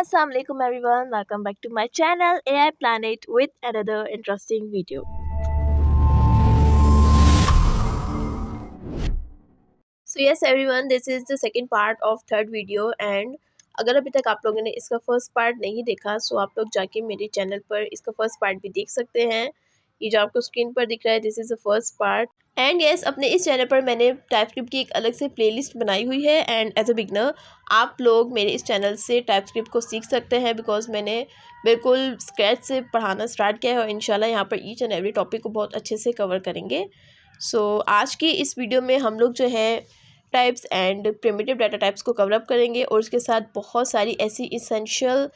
Assalamualaikum everyone, welcome back to my channel AI Planet with another interesting video. So yes everyone, this is the second part of third video and अगर अभी तक आप लोगों ने इसका first part नहीं देखा सो आप लोग जाके मेरे चैनल पर इसका फर्स्ट पार्ट भी देख सकते हैं। ये जो आपको स्क्रीन पर दिख रहा है this is the first part. And yes, अपने इस चैनल पर मैंने टाइपस्क्रिप्ट की एक अलग से प्लेलिस्ट बनाई हुई है एंड एज अ बिगनर आप लोग मेरे इस चैनल से टाइपस्क्रिप्ट को सीख सकते हैं बिकॉज मैंने बिल्कुल स्क्रैच से पढ़ाना स्टार्ट किया है और इंशाल्लाह यहाँ पर ईच एंड एवरी टॉपिक को बहुत अच्छे से कवर करेंगे। सो आज की इस वीडियो में हम लोग जो है types and primitive data types को कवर अप करेंगे और उसके साथ बहुत सारी ऐसी इसेंशियल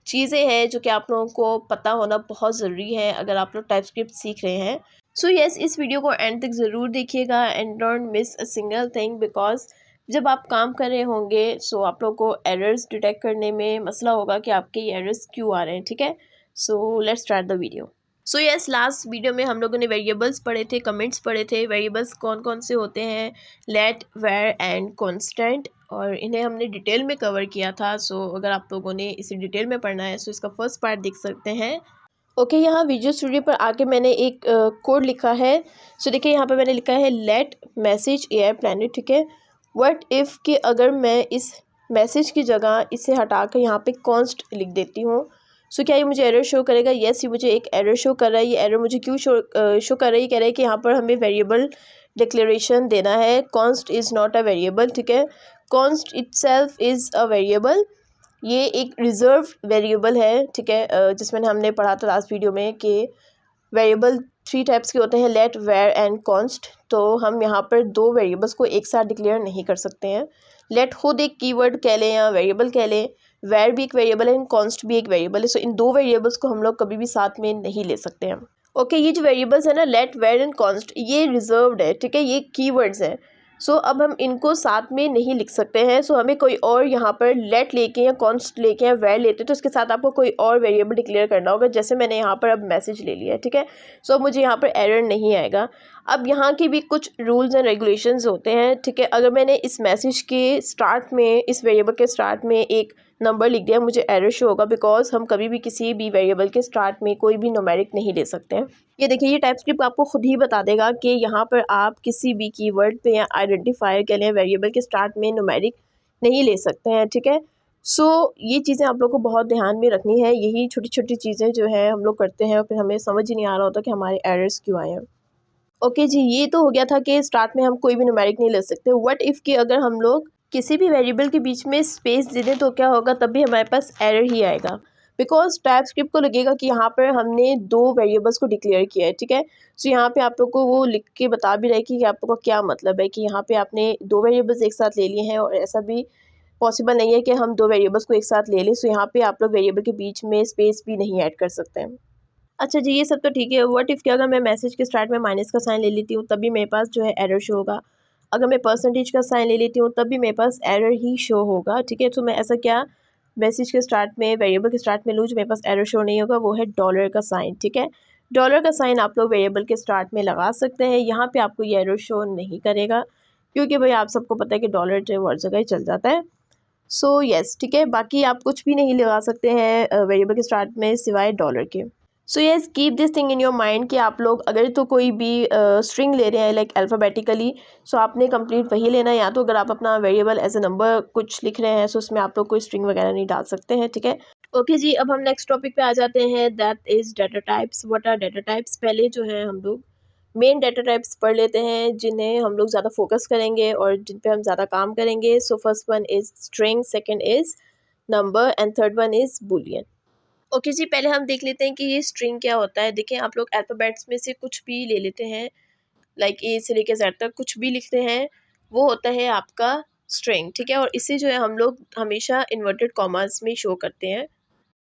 चीज़ें हैं जो कि आप लोगों को पता होना बहुत ज़रूरी है अगर आप लोग टाइपस्क्रिप्ट सीख रहे हैं। सो यस, इस वीडियो को एंड तक ज़रूर देखिएगा and don't miss a single thing because जब आप काम कर रहे होंगे सो आप लोग को एरर्स डिटेक्ट करने में मसला होगा कि आपके ये एरर्स क्यों आ रहे हैं। ठीक है, so let's start the video. So yes, last video में हम लोगों ने वेरिएबल्स पढ़े थे, कमेंट्स पढ़े थे। वेरिएबल्स कौन कौन से होते हैं, लेट, वेयर एंड कॉन्स्टेंट, और इन्हें हमने डिटेल में कवर किया था। सो अगर आप लोगों ने इसे डिटेल में पढ़ना है सो इसका फर्स्ट पार्ट देख सकते हैं। ओके, यहाँ विजुअल स्टूडियो पर आके मैंने एक कोड लिखा है। सो देखिए यहाँ पे मैंने लिखा है लेट मैसेज एआई प्लैनेट। ठीक है, व्हाट इफ़ कि अगर मैं इस मैसेज की जगह इसे हटा कर यहाँ पे कॉन्स्ट लिख देती हूँ सो क्या ये मुझे एरर शो करेगा? येस, ये मुझे एक एरर शो कर रहा है। ये एरर मुझे क्यों शो कर रहा है? ये कह रहा है कि यहाँ पर हमें वेरिएबल डिक्लेरेशन देना है। Const is not a variable. ठीक है, const itself is a variable. ये एक रिजर्व वेरिएबल है। ठीक है, जिसमें हमने पढ़ा था लास्ट वीडियो में कि वेरिएबल 3 टाइप्स के होते हैं, लेट, वेयर एंड कॉन्स्ट। तो हम यहाँ पर 2 वेरिएबल्स को एक साथ डिक्लेयर नहीं कर सकते हैं। लेट खुद एक कीवर्ड कह लें या वेरिएबल कह लें, वेयर भी एक वेरिएबल है एंड कॉन्स्ट भी एक वेरिएबल है। सो इन 2 वेरिएबल्स को हम लोग कभी भी साथ में नहीं ले सकते हैं। ओके, ये जो वेरिएबल्स है ना लेट, वेयर एंड कॉन्स्ट, ये रिजर्व्ड है। ठीक है, ये कीवर्ड्स हैं। सो अब हम इनको साथ में नहीं लिख सकते हैं। सो हमें कोई और यहाँ पर लेट लेके या कॉन्स्ट लेके या वेयर लेते तो उसके साथ आपको कोई और वेरिएबल डिक्लेयर करना होगा। जैसे मैंने यहाँ पर अब मैसेज ले लिया है। ठीक है, सो अब मुझे यहाँ पर एरर नहीं आएगा। अब यहाँ की भी कुछ रूल्स एंड रेगुलेशंस होते हैं। ठीक है, अगर मैंने इस मैसेज के स्टार्ट में, इस वेरिएबल के स्टार्ट में एक नंबर लिख दिया मुझे एरर शो होगा बिकॉज हम कभी भी किसी भी वेरिएबल के स्टार्ट में कोई भी न्यूमेरिक नहीं ले सकते हैं। ये देखिए, ये टाइपस्क्रिप्ट आपको खुद ही बता देगा कि यहाँ पर आप किसी भी कीवर्ड पे या आइडेंटिफायर के लिए वेरिएबल के स्टार्ट में न्यूमेरिक नहीं ले सकते हैं। ठीक है, सो ये चीज़ें आप लोग को बहुत ध्यान में रखनी है। यही छोटी छोटी चीज़ें जो है हम लोग करते हैं और फिर हमें समझ ही नहीं आ रहा होता कि हमारे एरर्स क्यों आए हैं। ओके जी, ये तो हो गया था कि स्टार्ट में हम कोई भी न्यूमेरिक नहीं ले सकते। व्हाट इफ़ कि अगर हम लोग किसी भी वेरिएबल के बीच में स्पेस दे दें तो क्या होगा? तब भी हमारे पास एरर ही आएगा बिकॉज टाइपस्क्रिप्ट को लगेगा कि यहाँ पर हमने 2 वेरिएबल्स को डिक्लेयर किया है। ठीक है, सो यहाँ पे आप लोग को वो लिख के बता भी रहा है कि आप लोग का क्या मतलब है कि यहाँ पे आपने 2 वेरिएबल्स एक साथ ले लिए हैं और ऐसा भी पॉसिबल नहीं है कि हम 2 वेरिएबल्स को एक साथ ले लें। सो यहाँ पे आप लोग वेरिएबल के बीच में स्पेस भी नहीं ऐड कर सकते हैं। अच्छा जी, ये सब तो ठीक है। व्हाट इफ़ कि अगर मैं मैसेज के स्टार्ट में माइनस का साइन ले लेती हूँ तब भी मेरे पास जो है एरर शो होगा। अगर मैं परसेंटेज का साइन ले लेती हूँ तब भी मेरे पास एरर ही शो होगा। ठीक है, तो मैं ऐसा क्या मैसेज के स्टार्ट में, वेरिएबल के स्टार्ट में लूँ जो मेरे पास एरर शो नहीं होगा? वो है डॉलर का साइन। ठीक है, डॉलर का साइन आप लोग वेरिएबल के स्टार्ट में लगा सकते हैं। यहाँ पे आपको ये एरर शो नहीं करेगा क्योंकि भाई आप सबको पता है कि डॉलर जो है हर जगह ही चल जाता है। सो यस, ठीक है, बाकी आप कुछ भी नहीं लगा सकते हैं वेरिएबल के स्टार्ट में सिवाय डॉलर के। So yes, keep this thing in your mind कि आप लोग अगर तो कोई भी स्ट्रिंग ले रहे हैं लाइक अल्फ़ाबेटिकली सो आपने कंप्लीट वही लेना है। या तो अगर आप अपना वेरिएबल एज ए नंबर कुछ लिख रहे हैं सो उसमें आप लोग कोई स्ट्रिंग वगैरह नहीं डाल सकते हैं। ठीक है, ओके जी, अब हम नेक्स्ट टॉपिक पे आ जाते हैं, that is data types. What are data types? पहले जो है हम लोग मेन डाटा टाइप्स पढ़ लेते हैं जिन्हें हम लोग ज़्यादा फोकस करेंगे और जिन पे हम ज़्यादा काम करेंगे। So first one is string, second is number and third one is Boolean. Okay जी, पहले हम देख लेते हैं कि ये स्ट्रिंग क्या होता है। देखिए, आप लोग अल्फ़ाबेट्स में से कुछ भी ले लेते हैं लाइक ए से लेकर जेड तक कुछ भी लिखते हैं, वो होता है आपका स्ट्रिंग। ठीक है, और इसे जो है हम लोग हमेशा इन्वर्टेड कॉमास में शो करते हैं।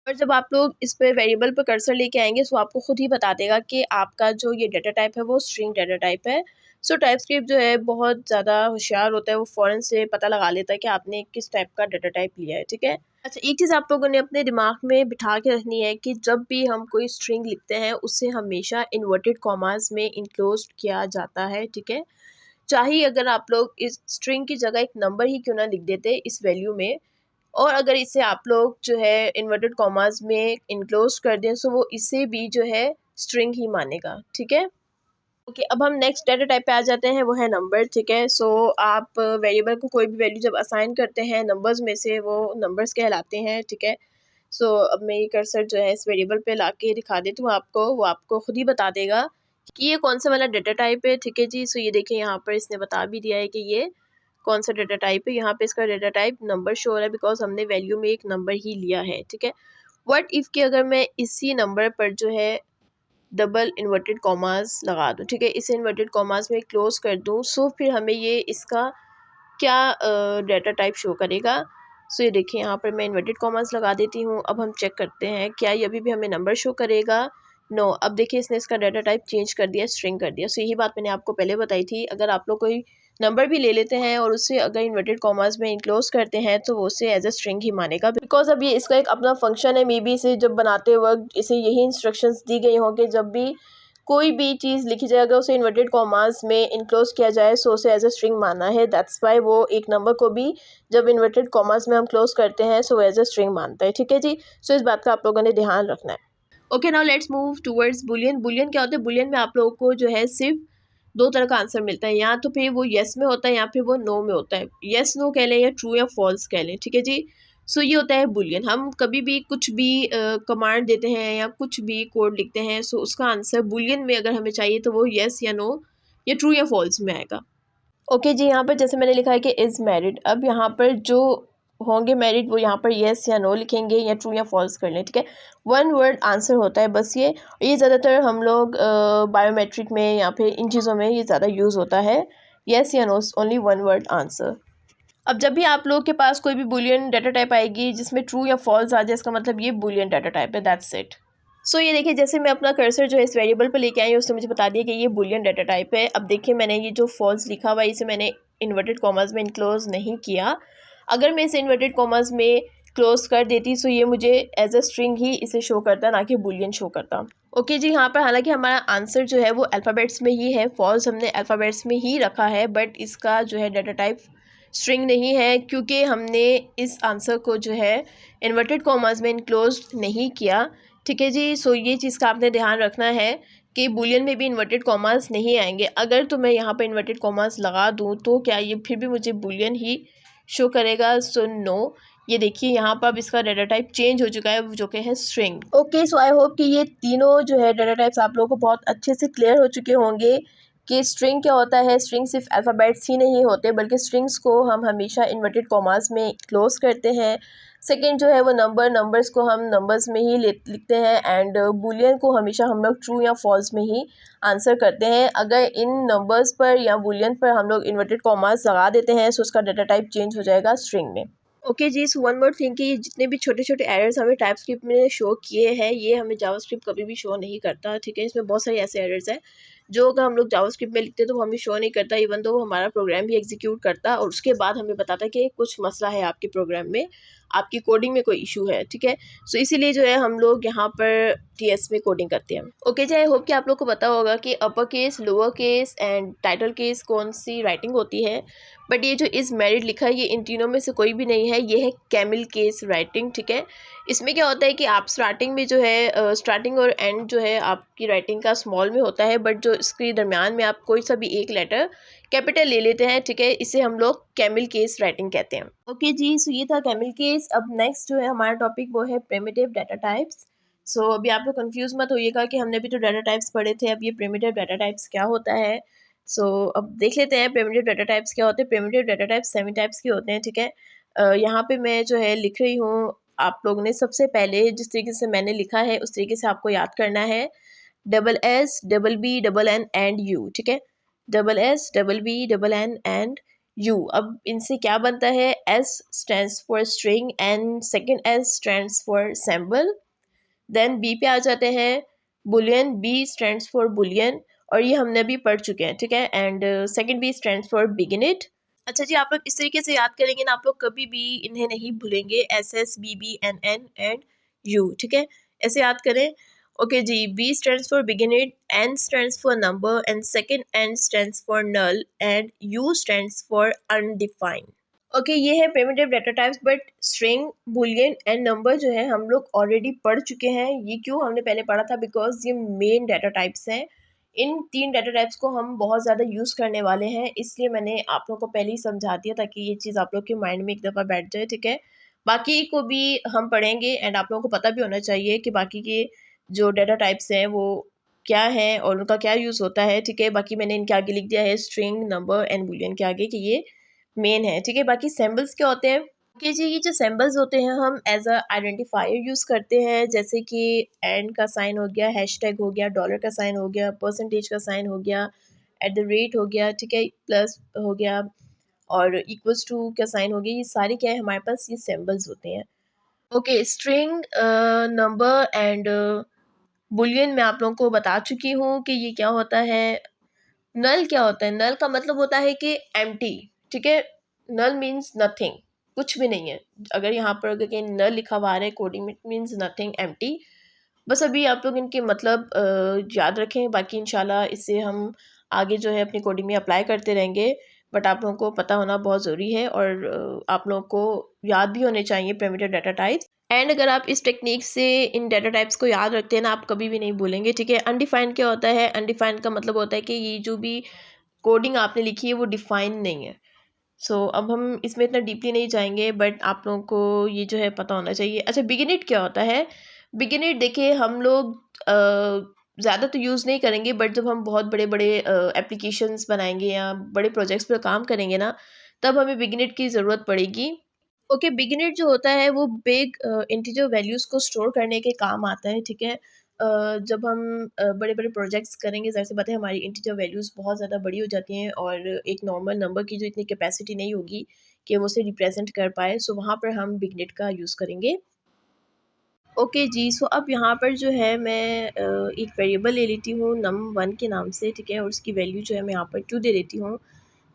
और जब आप लोग इस पे वेरिएबल पे कर्सर लेके आएंगे सो आपको खुद ही बता देगा कि आपका जो ये डाटा टाइप है वो स्ट्रिंग डाटा टाइप है। सो टाइपस्क्रिप्ट जो है बहुत ज़्यादा होशियार होता है, वो फ़ौरन से पता लगा लेता है कि आपने किस टाइप का डाटा टाइप लिया है। ठीक है, अच्छा, एक चीज़ आप लोगों ने अपने दिमाग में बिठा के रखनी है कि जब भी हम कोई स्ट्रिंग लिखते हैं उसे हमेशा इन्वर्टेड कॉमास में इनक्लोज किया जाता है। ठीक है, चाहे अगर आप लोग इस स्ट्रिंग की जगह एक नंबर ही क्यों ना लिख देते इस वैल्यू में, और अगर इसे आप लोग जो है इन्वर्टेड कॉमास में इनक्लोज कर दें तो वो इसे भी जो है स्ट्रिंग ही मानेगा, ठीक है। ओके, अब हम नेक्स्ट डाटा टाइप पे आ जाते हैं, वो है नंबर, ठीक है। सो आप वेरिएबल को कोई भी वैल्यू जब असाइन करते हैं नंबर्स में से, वो नंबर्स कहलाते हैं, ठीक है। सो अब मैं ये कर्सर जो है इस वेरिएबल पे लाके दिखा देती हूँ आपको, वो आपको खुद ही बता देगा कि ये कौन सा वाला डाटा टाइप है, ठीक है जी। सो ये देखिए यहाँ पर इसने बता भी दिया है कि ये कौन सा डाटा टाइप है। यहाँ पे इसका डाटा टाइप नंबर शो हो रहा है बिकॉज हमने वैल्यू में एक नंबर ही लिया है, ठीक है। व्हाट इफ़ कि अगर मैं इसी नंबर पर जो है डबल इन्वर्टेड कॉमास लगा दूँ, ठीक है, इसे इन्वर्टेड कॉमास में क्लोज कर दूँ, सो फिर हमें ये इसका क्या डाटा टाइप शो करेगा। सो ये देखिए यहाँ पर मैं इन्वर्टेड कॉमास लगा देती हूँ। अब हम चेक करते हैं क्या ये अभी भी हमें नंबर शो करेगा। नो, अब देखिए इसने इसका डाटा टाइप चेंज कर दिया, स्ट्रिंग कर दिया। सो यही बात मैंने आपको पहले बताई थी, अगर आप लोग कोई नंबर भी ले लेते हैं और उसे अगर इन्वर्टेड कॉमास में इनक्लोज करते हैं तो वो उसे एज अ स्ट्रिंग ही मानेगा, बिकॉज अब ये इसका एक अपना फंक्शन है। मे बी इसे जब बनाते वक्त इसे यही इंस्ट्रक्शंस दी गई होंगे, जब भी कोई भी चीज़ लिखी जाए अगर उसे इन्वर्टेड कॉमास में इनक्लोज किया जाए सो उसे एज अ स्ट्रिंग मानना है। दैट्स वाई वो एक नंबर को भी जब इन्वर्टेड कॉमास में हम क्लोज करते हैं सो एज अ स्ट्रिंग मानता है, ठीक है जी। सो इस बात का आप लोगों ने ध्यान रखना है। Okay, now let's move towards Boolean. Boolean क्या होता है? बुलियन में आप लोगों को जो है सिर्फ दो तरह का आंसर मिलता है, या तो फिर वो येस में होता है या फिर वो नो में होता है। येस नो कह लें या ट्रू या फॉल्स कह लें, ठीक है जी। सो ये होता है बुलियन। हम कभी भी कुछ भी कमांड देते हैं या कुछ भी कोड लिखते हैं, सो उसका आंसर बुलियन में अगर हमें चाहिए तो वो येस या नो या ट्रू या फॉल्स में आएगा। ओके जी, यहाँ पर जैसे मैंने लिखा है कि इज़ मैरिड, अब यहाँ पर जो होंगे मैरिड वो यहाँ पर येस या नो लिखेंगे या ट्रू या फॉल्स कर लें, ठीक है। वन वर्ड आंसर होता है बस ये ज़्यादातर हम लोग बायोमेट्रिक में या फिर इन चीज़ों में ये ज़्यादा यूज़ होता है, येस या no, only one word answer. अब जब भी आप लोग के पास कोई भी बुलियन डाटा टाइप आएगी जिसमें ट्रू या फॉल्स आ जाए, इसका मतलब ये बुलियन डाटा टाइप है, दैट्स इट। सो ये देखिए जैसे मैं अपना कर्सर जो है इस वेरिएबल पर लेके आई हूँ, उसने मुझे बता दिया कि ये बुलियन डाटा टाइप है। अब देखिए मैंने ये जो फॉल्स लिखा हुआ है इसे मैंने इन्वर्टेड कॉमर्स में इनक्लोज नहीं किया। अगर मैं इसे इन्वर्टेड कॉमर्स में क्लोज कर देती तो ये मुझे एज अ स्ट्रिंग ही इसे शो करता, ना कि बुलियन शो करता। ओके जी, यहाँ पर हालांकि हमारा आंसर जो है वो अल्फ़ाबेट्स में ही है, फॉल्स हमने अल्फ़ाबेट्स में ही रखा है, बट इसका जो है डाटा टाइप स्ट्रिंग नहीं है क्योंकि हमने इस आंसर को जो है इन्वर्टेड कॉमर्स में इनक्लोज नहीं किया, ठीक है जी। सो ये चीज़ का आपने ध्यान रखना है कि बुलियन में भी इन्वर्टेड कॉमर्स नहीं आएंगे। अगर तो मैं यहाँ पर इन्वर्टेड कॉमर्स लगा दूँ तो क्या ये फिर भी मुझे बुलियन ही शो करेगा? सो नो, ये देखिए यहाँ पर अब इसका डाटा टाइप चेंज हो चुका है जो कि है string. Okay, so I hope कि ये तीनों जो है डाटा टाइप्स आप लोगों को बहुत अच्छे से क्लियर हो चुके होंगे कि स्ट्रिंग क्या होता है। स्ट्रिंग सिर्फ अल्फ़ाबेट्स ही नहीं होते बल्कि स्ट्रिंग्स को हम हमेशा इन्वर्टेड कॉमास में क्लोज करते हैं। सेकंड जो है वो नंबर्स को हम नंबर्स में ही लिखते हैं, एंड बुलियन को हमेशा हम लोग ट्रू या फॉल्स में ही आंसर करते हैं। अगर इन नंबर्स पर या बुलियन पर हम लोग इन्वर्टेड कॉमास लगा देते हैं तो उसका डाटा टाइप चेंज हो जाएगा स्ट्रिंग में। ओके जी, सो वन मोर थिंग कि जितने भी छोटे छोटे एरर्स हमें टाइपस्क्रिप्ट में शो किए हैं ये हमें जावास्क्रिप्ट कभी भी शो नहीं करता, ठीक है। इसमें बहुत सारे ऐसे एरर्स हैं जो अगर हम लोग जावास्क्रिप्ट में लिखते हैं तो वो हमें शो नहीं करता, इवन तो वो हमारा प्रोग्राम भी एग्जीक्यूट करता और उसके बाद हमें बताता कि कुछ मसला है आपके प्रोग्राम में, आपकी कोडिंग में कोई इशू है, ठीक है। सो इसीलिए जो है हम लोग यहाँ पर टीएस में कोडिंग करते हैं। ओके जी, आई होप कि आप लोग को पता होगा कि upper case, lower case and title case कौन सी राइटिंग होती है, बट ये जो इज़ मैरिड लिखा है ये इन तीनों में से कोई भी नहीं है, ये है कैमिल केस राइटिंग, ठीक है। इसमें क्या होता है कि आप स्टार्टिंग में जो है स्टार्टिंग और एंड जो है आपकी राइटिंग का स्मॉल में होता है, बट जो इसके दरमियान में आप कोई सा भी एक लेटर कैपिटल ले लेते हैं, ठीक है, इसे हम लोग कैमिल केस राइटिंग कहते हैं। ओके जी, सो ये था कैमिल केस। अब नेक्स्ट जो है हमारा टॉपिक वो है प्रिमिटिव डाटा टाइप्स। सो अभी आप लोग कंफ्यूज मत होइएगा कि हमने भी तो डाटा टाइप्स पढ़े थे, अब ये प्रिमिटिव डाटा टाइप्स क्या होता है। सो अब देख लेते हैं प्रिमिटिव डाटा टाइप्स क्या होते हैं। प्रिमिटिव डाटा टाइप्स 7 टाइप्स के होते हैं, ठीक है। यहाँ पे मैं जो है लिख रही हूँ, आप लोगों ने सबसे पहले जिस तरीके से मैंने लिखा है उस तरीके से आपको याद करना है। Double S double B double N and U, ठीक है। Double S double B double N and U. अब इनसे क्या बनता है? S stands for string and second S stands for symbol. Then B पे आ जाते हैं boolean, B stands for boolean और ये हमने अभी पढ़ चुके हैं, ठीक है। And second B stands for BigInt. अच्छा जी, आप लोग इस तरीके से याद करेंगे ना, आप लोग कभी भी इन्हें नहीं भूलेंगे, S S B B N N and U, ठीक है, ऐसे याद करें। ओके जी, B stands for BigInt, N stands for number and second N stands for null and U stands for undefined. Okay ये है primitive data types, but string, boolean and number जो है हम लोग ऑलरेडी पढ़ चुके हैं। ये क्यों हमने पहले पढ़ा था, बिकॉज ये मेन डेटा टाइप्स हैं। इन 3 डेटा टाइप्स को हम बहुत ज़्यादा यूज़ करने वाले हैं, इसलिए मैंने आप लोगों को पहले ही समझा दिया ताकि ये चीज़ आप लोग के माइंड में एक दफ़ा बैठ जाए, ठीक है। बाकी को भी हम पढ़ेंगे एंड आप लोगों को पता भी होना चाहिए कि बाकी के जो डेटा टाइप्स हैं वो क्या है और उनका क्या यूज़ होता है, ठीक है। बाकी मैंने इनके आगे लिख दिया है स्ट्रिंग, नंबर एंड बुलियन के आगे कि ये मेन है, ठीक है। बाकी सिंबल्स क्या होते हैं कि जी, ये जो सिंबल्स होते हैं हम एज अ आइडेंटिफायर यूज़ करते हैं, जैसे कि एंड का साइन हो गया, हैशटैग हो गया, डॉलर का साइन हो गया, परसेंटेज का साइन हो गया, एट द रेट हो गया, ठीक है, प्लस हो गया और इक्वल्स टू का साइन हो गया। ये सारे क्या है हमारे पास, ये सिंबल्स होते हैं। Okay string, number and Boolean मैं आप लोगों को बता चुकी हूँ कि ये क्या होता है। नल क्या होता है, नल का मतलब होता है कि एम्प्टी, ठीक है। नल मीन्स नथिंग, कुछ भी नहीं है। अगर यहाँ पर अगर कहीं नल लिखा हुआ है कोडिंग में, मीन्स नथिंग, एम्प्टी। बस अभी आप लोग इनके मतलब याद रखें, बाकी इंशाल्लाह इससे हम आगे जो है अपनी कोडिंग में अप्लाई करते रहेंगे। बट आप लोगों को पता होना बहुत ज़रूरी है और आप लोगों को याद भी होने चाहिए प्रिमिटिव डाटा टाइप्स। एंड अगर आप इस टेक्निक से इन डाटा टाइप्स को याद रखते हैं ना, आप कभी भी नहीं भूलेंगे, ठीक है। अनडिफाइंड क्या होता है, अनडिफाइंड का मतलब होता है कि ये जो भी कोडिंग आपने लिखी है वो डिफाइन नहीं है। अब हम इसमें इतना डीपली नहीं जाएंगे, बट आप लोगों को ये जो है पता होना चाहिए। अच्छा बिगिनिट क्या होता है, बिगिनिट देखिए हम लोग ज़्यादा तो यूज़ नहीं करेंगे, बट जब हम बहुत बड़े बड़े एप्लीकेशंस बनाएंगे या बड़े प्रोजेक्ट्स पर काम करेंगे ना, तब हमें बिगिनिट की ज़रूरत पड़ेगी। ओके बिगिनिट जो होता है वो बिग इंटीजर वैल्यूज़ को स्टोर करने के काम आता है, ठीक है। जब हम बड़े बड़े प्रोजेक्ट्स करेंगे, ज़ाहिर सी बात है हमारी इंटीजर वैल्यूज़ बहुत ज़्यादा बड़ी हो जाती हैं और एक नॉर्मल नंबर की जो इतनी कैपेसिटी नहीं होगी कि वो उसे रिप्रेजेंट कर पाए, सो वहाँ पर हम बिगिनिट का यूज़ करेंगे। ओके जी, सो अब यहाँ पर जो है मैं एक वेरिएबल ले लेती हूँ num1 के नाम से, ठीक है, और उसकी वैल्यू जो है मैं यहाँ पर 2 दे देती हूँ।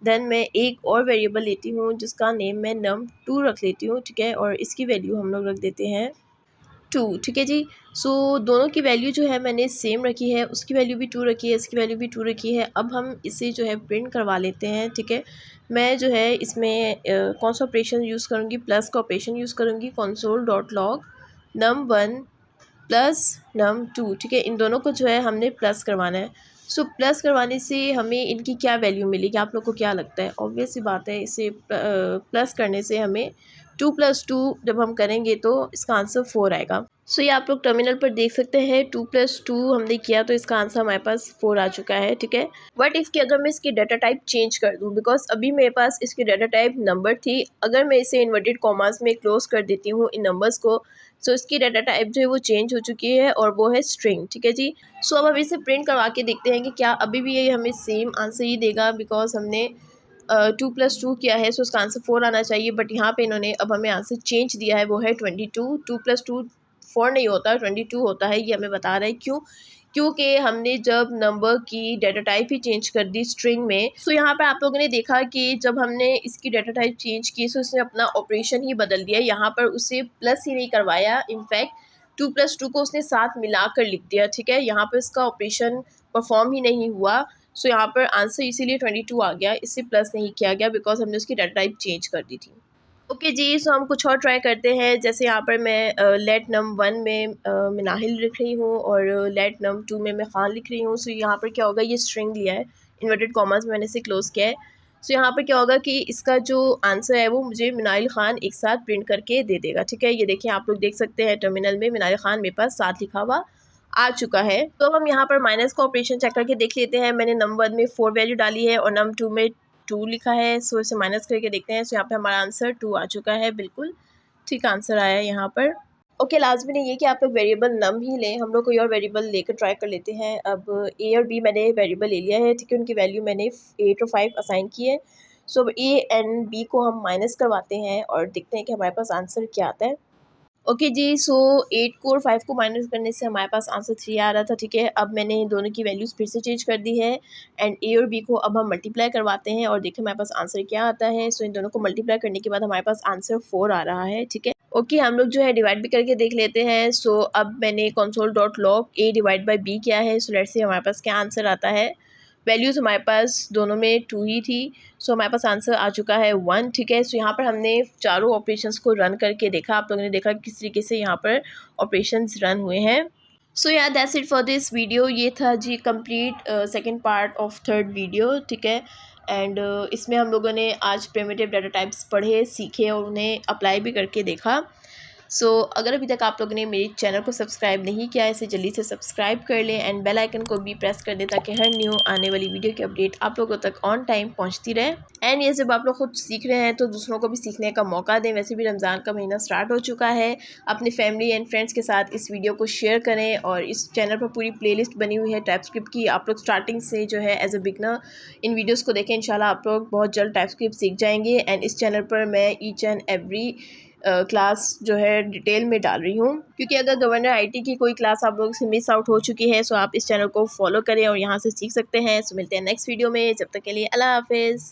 देन मैं एक और वेरिएबल लेती हूँ जिसका नेम मैं num2 रख लेती हूँ, ठीक है, और इसकी वैल्यू हम लोग रख देते हैं 2, ठीक है जी। सो दोनों की वैल्यू जो है मैंने सेम रखी है, उसकी वैल्यू भी 2 रखी है, इसकी वैल्यू भी 2 रखी है। अब हम इसे जो है प्रिंट करवा लेते हैं, ठीक है। मैं जो है इसमें कौन सा ऑपरेशन यूज़ करूँगी, प्लस का ऑपरेशन यूज़ करूँगी, console.log num1 प्लस num2, ठीक है। इन दोनों को जो है हमने प्लस करवाना है। सो प्लस करवाने से हमें इनकी क्या वैल्यू मिलेगी, आप लोग को क्या लगता है? ऑब्वियस सी बात है, इसे प्लस करने से हमें 2 + 2 जब हम करेंगे तो इसका आंसर 4 आएगा। सो ये आप लोग टर्मिनल पर देख सकते हैं, 2 + 2 हमने किया तो इसका आंसर हमारे पास 4 आ चुका है, ठीक है। बट इफ़ कि अगर मैं इसकी डाटा टाइप चेंज कर दूँ, बिकॉज अभी मेरे पास इसकी डाटा टाइप नंबर थी, अगर मैं इसे इन्वर्टेड कॉमास में क्लोज कर देती हूँ इन नंबर्स को, सो इसकी डाटा टाइप जो है वो चेंज हो चुकी है और वो है स्ट्रिंग, ठीक है जी। सो अब हम इसे प्रिंट करवा के देखते हैं कि क्या अभी भी ये हमें सेम आंसर ही देगा, बिकॉज हमने 2 + 2 किया है, सो उसका आंसर 4 आना चाहिए। बट यहाँ पे इन्होंने अब हमें आंसर चेंज दिया है, वो है 22। 2 + 2 4 नहीं होता, 22 होता है, ये हमें बता रहा है। क्यों? क्योंकि हमने जब नंबर की डाटा टाइप ही चेंज कर दी स्ट्रिंग में, सो यहाँ पर आप लोगों ने देखा कि जब हमने इसकी डाटा टाइप चेंज की, सो उसने अपना ऑपरेशन ही बदल दिया। यहाँ पर उसे प्लस ही नहीं करवाया, इनफैक्ट 2 + 2 को उसने साथ मिला कर लिख दिया, ठीक है। यहाँ पर इसका ऑपरेशन परफॉर्म ही नहीं हुआ। सो यहाँ पर आंसर इसीलिए 22 आ गया, इससे प्लस नहीं किया गया, बिकॉज हमने उसकी डाटा टाइप चेंज कर दी थी। ओके जी, सो हम कुछ और ट्राई करते हैं। जैसे यहाँ पर मैं लेट num1 में मैं नाहिल लिख रही हूँ और लेट num2 में मैं खान लिख रही हूँ। सो यहाँ पर क्या होगा, ये स्ट्रिंग लिया है, इन्वर्टेड कॉमास में मैंने इसे क्लोज किया है। सो यहाँ पर क्या होगा कि इसका जो आंसर है वो मुझे मिनाइल खान एक साथ प्रिंट करके दे देगा, ठीक है। ये देखिए आप लोग देख सकते हैं टर्मिनल में मिनाइल खान मेरे पास साथ लिखा हुआ आ चुका है। तो हम यहाँ पर माइनस का ऑपरेशन चेक करके देख लेते हैं। मैंने num1 में 4 वैल्यू डाली है और num2 में 2 लिखा है, सो इसे माइनस करके देखते हैं। सो यहाँ पे हमारा आंसर 2 आ चुका है, बिल्कुल ठीक आंसर आया है यहाँ पर। ओके लाजमी नहीं है कि आप लोग वेरिएबल नम ही लें, हम लोग कोई और वेरिएबल लेकर ट्राई कर लेते हैं। अब ए और बी मैंने वेरिएबल ले लिया है, ठीक है, उनकी वैल्यू मैंने 8 और 5 असाइन की है। सो अब ए एंड बी को हम माइनस करवाते हैं और देखते हैं कि हमारे पास आंसर क्या आता है। ओके जी, सो 8 को और 5 को माइनस करने से हमारे पास आंसर 3 आ रहा था, ठीक है। अब मैंने दोनों की वैल्यूज़ फिर से चेंज कर दी है एंड ए और बी को अब हम मल्टीप्लाई करवाते हैं और देखिए हमारे पास आंसर क्या आता है। सो इन दोनों को मल्टीप्लाई करने के बाद हमारे पास आंसर 4 आ रहा है, ठीक है। ओके हम लोग जो है डिवाइड भी करके देख लेते हैं। सो अब मैंने console.log a divide by b किया है। सो लेट्स से हमारे पास क्या आंसर आता है। वैल्यूज़ हमारे पास दोनों में 2 ही थी। सो हमारे पास आंसर आ चुका है 1, ठीक है। सो यहाँ पर हमने चारों ऑपरेशंस को रन करके देखा, आप लोगों ने देखा किस तरीके से यहाँ पर ऑपरेशंस रन हुए हैं। So yeah that's it for this video. ये था जी complete second part of third video, ठीक है। एंड इसमें हम लोगों ने आज प्रिमिटिव डाटा टाइप्स पढ़े, सीखे और उन्हें अप्लाई भी करके देखा। सो अगर अभी तक आप लोगों ने मेरे चैनल को सब्सक्राइब नहीं किया है, इसे जल्दी से सब्सक्राइब कर लें एंड बेल आइकन को भी प्रेस कर दें ताकि हर न्यू आने वाली वीडियो की अपडेट आप लोगों तक ऑन टाइम पहुंचती रहे। एंड ये जब आप लोग खुद सीख रहे हैं तो दूसरों को भी सीखने का मौका दें। वैसे भी रमज़ान का महीना स्टार्ट हो चुका है, अपनी फैमिली एंड फ्रेंड्स के साथ इस वीडियो को शेयर करें। और इस चैनल पर पूरी प्लेलिस्ट बनी हुई है टाइपस्क्रिप्ट की, आप लोग स्टार्टिंग से जो है एज अ बिगनर इन वीडियोज़ को देखें। इंशाल्लाह आप लोग बहुत जल्द टाइपस्क्रिप्ट सीख जाएंगे। एंड इस चैनल पर मैं ईच एंड एवरी क्लास जो है डिटेल में डाल रही हूँ, क्योंकि अगर गवर्नर आईटी की कोई क्लास आप लोगों से मिस आउट हो चुकी है, सो आप इस चैनल को फॉलो करें और यहाँ से सीख सकते हैं। सो मिलते हैं नेक्स्ट वीडियो में, जब तक के लिए अल्लाह हाफिज़।